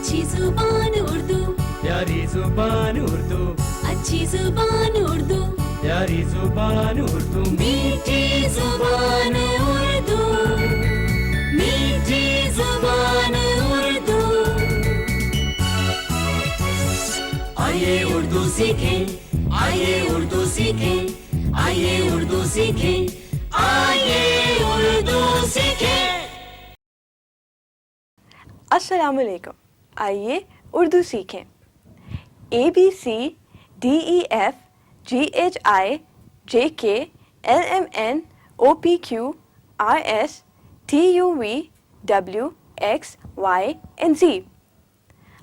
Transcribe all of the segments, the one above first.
अच्छी जुबान उर्दू, प्यारी जुबान उर्दू, अच्छी जुबान उर्दू, प्यारी जुबान उर्दू, मीठी जुबान उर्दू, मीठी जुबान उर्दू। आइए उर्दू सीखें, आइए उर्दू सीखें, आइए उर्दू सीखें, आइए उर्दू सीखें। अस्सलामुअलैकुम। आइए उर्दू सीखें। ABCDEFGHIJKLMNOPQRSTUVWXYZ।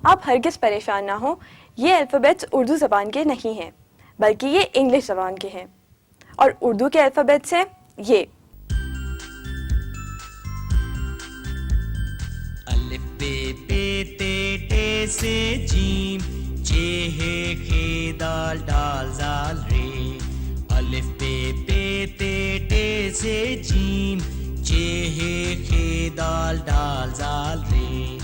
आप हरगिज़ परेशान ना हो, ये अल्फ़ाबेट्स उर्दू ज़बान के नहीं हैं, बल्कि ये इंग्लिश ज़बान के हैं। और उर्दू के अल्फ़ाबेट्स हैं ये। अलिफ बे पे ते टे से जीम, चे हे खे दाल डाल जाल रे। अलिफ बे पे ते टे से जीम, चे हे खे दाल डाल जाल रे।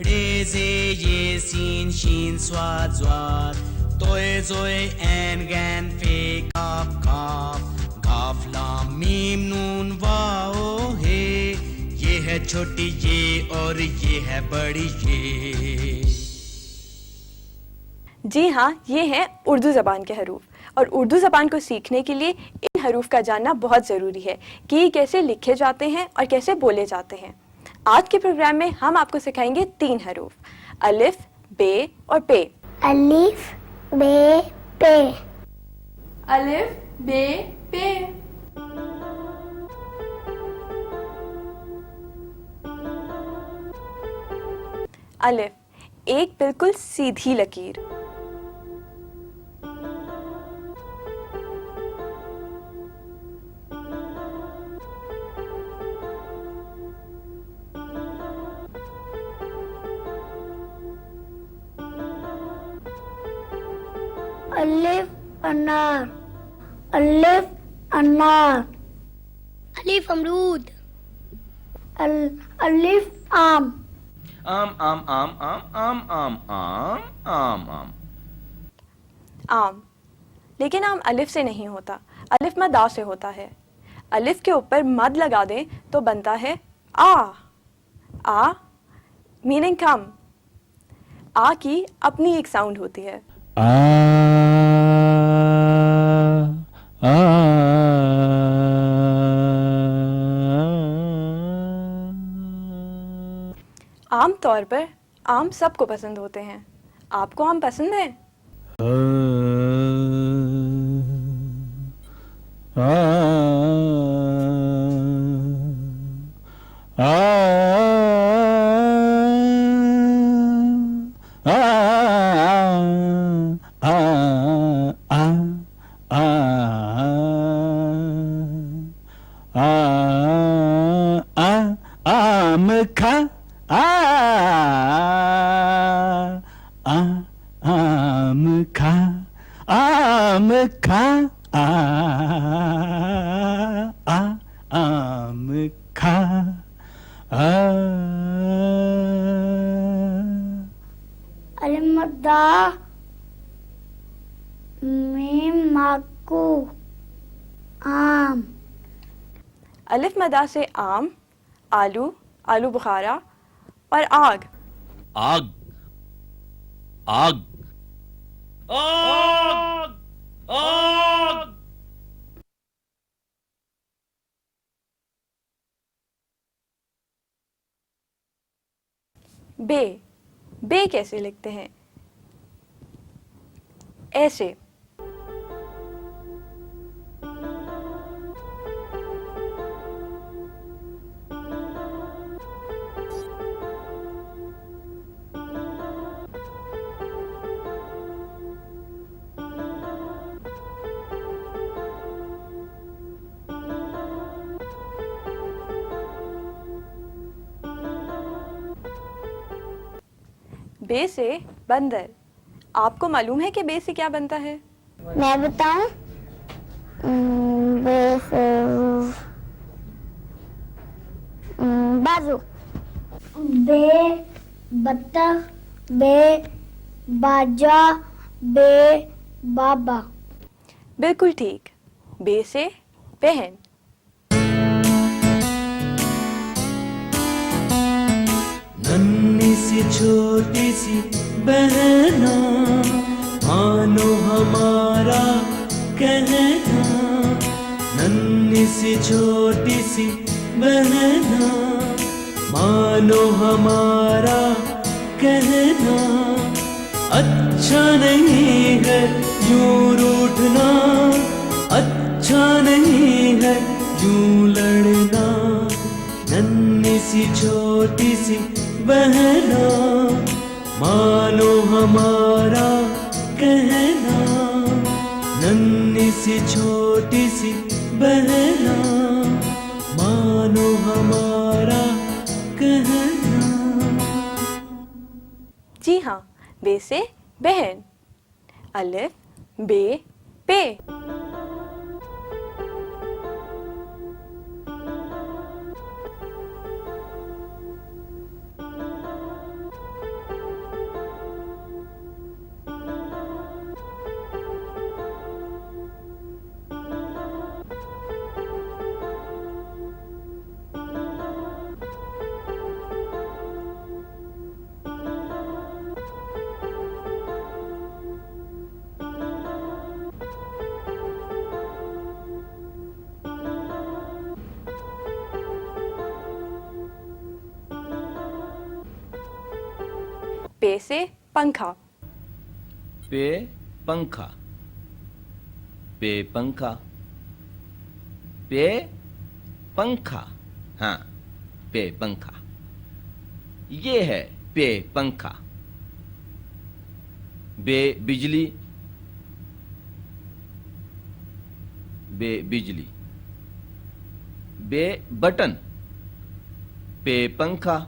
रे जे ये सीन शीन स्वाद ज्वाद, तोय जोय ऐन गैन फे काफ काफ, गाफ लाम मीम नून वाओ हे। ये है छोटी ये और ये है बड़ी ये। जी हाँ, ये हैं उर्दू ज़बान के हरूफ। और उर्दू ज़बान को सीखने के लिए इन हरूफ का जानना बहुत ज़रूरी है कि ये कैसे लिखे जाते हैं और कैसे बोले जाते हैं। आज के प्रोग्राम में हम आपको सिखाएंगे 3 हरूफ, अलिफ, बे और पे। अलिफ बे पे। अलिफ, बे, पे। अलिफ, एक बिल्कुल सीधी लकीर। अलिफ अनार। अलिफ अनार। अलिफ अमरूद। अलिफ आम। आम आम आम आम आम आम आम आम आम। आम, लेकिन आम अलिफ से नहीं होता, अलिफ मद आ से होता है। अलिफ के ऊपर मद लगा दें तो बनता है आ। आ मीनिंग कम। आ की अपनी एक साउंड होती है। आम तौर पर आम सबको पसंद होते हैं। आपको आम पसंद है? आम खा आम खा आम खा आम खा। अलमदा मीम माकू आम। अलिफ मदा से आम, आलू, आलू बुखारा और आग। आग आग आग आग। बे, बे कैसे लिखते हैं? ऐसे। बे से बंदर। आपको मालूम है कि बे से क्या बनता है? मैं बताऊं? बे से बाजू। बे बत्तख, बे बाजा बे बाबा बिल्कुल ठीक। बे से बहन। नन्ही सी छोटी सी बहना मानो हमारा कहना, नन्ही सी छोटी सी बहना मानो हमारा कहना, अच्छा नहीं है यूं रूठना, अच्छा नहीं है यूं लड़ना, नन्ही सी छोटी सी बहना मानो हमारा कहना, नन्ही सी छोटी सी बहना मानो हमारा कहना। जी हाँ, बे से बहन। अलिफ बे पे। पे से पंखा। पे पंखा, पे पंखा, पे पंखा, हाँ पे पंखा, ये है पे पंखा। बे बिजली, बे बिजली, बे बटन, पे पंखा,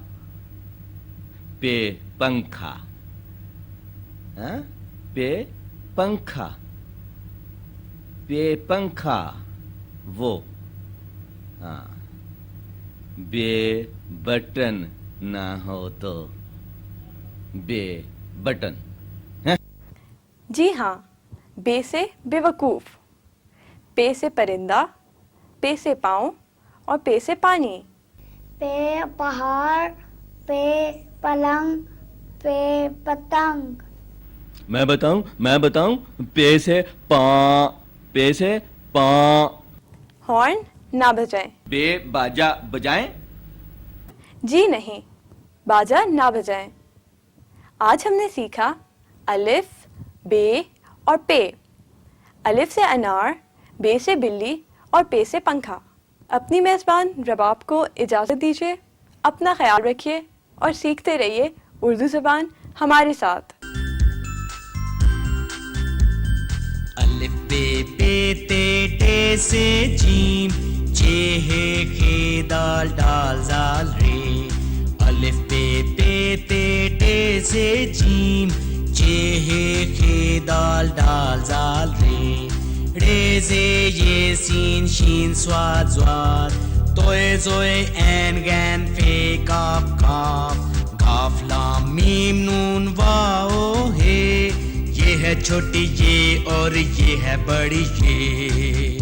पे पंखा, हाँ पे पंखा, पे पंखा वो, हाँ बे बटन ना हो तो बे बटन। जी हाँ, बे से बेवकूफ। पे से परिंदा, पे से पाँव और पे से पानी। पे पहाड़ पे पलंग पे पतंग। मैं बताऊं, पे से पा, पे से पा। हॉर्न ना बजाएं। बे बाजा बजाएं। जी नहीं, बाजा ना बजाएं। आज हमने सीखा अलिफ, बे और पे। अलिफ से अनार, बे से बिल्ली और पे से पंखा। अपनी मेज़बान रबाब को इजाज़त दीजिए। अपना ख्याल रखिए और सीखते रहिए उर्दू ज़बान हमारे साथ। अलिफ बे पे ते टे से जीम, चे हे खे दाल डाल जाल रे। अलिफ बे पे ते टे से जीम, चे हे खे दाल डाल जाल रे। रे जे ये सीन शीन स्वाद स्वाद, तोय जोय एन गैन फे काफ काफ, काफ लाम मीम नून वाओ हे। ये है छोटी ये और ये है बड़ी ये।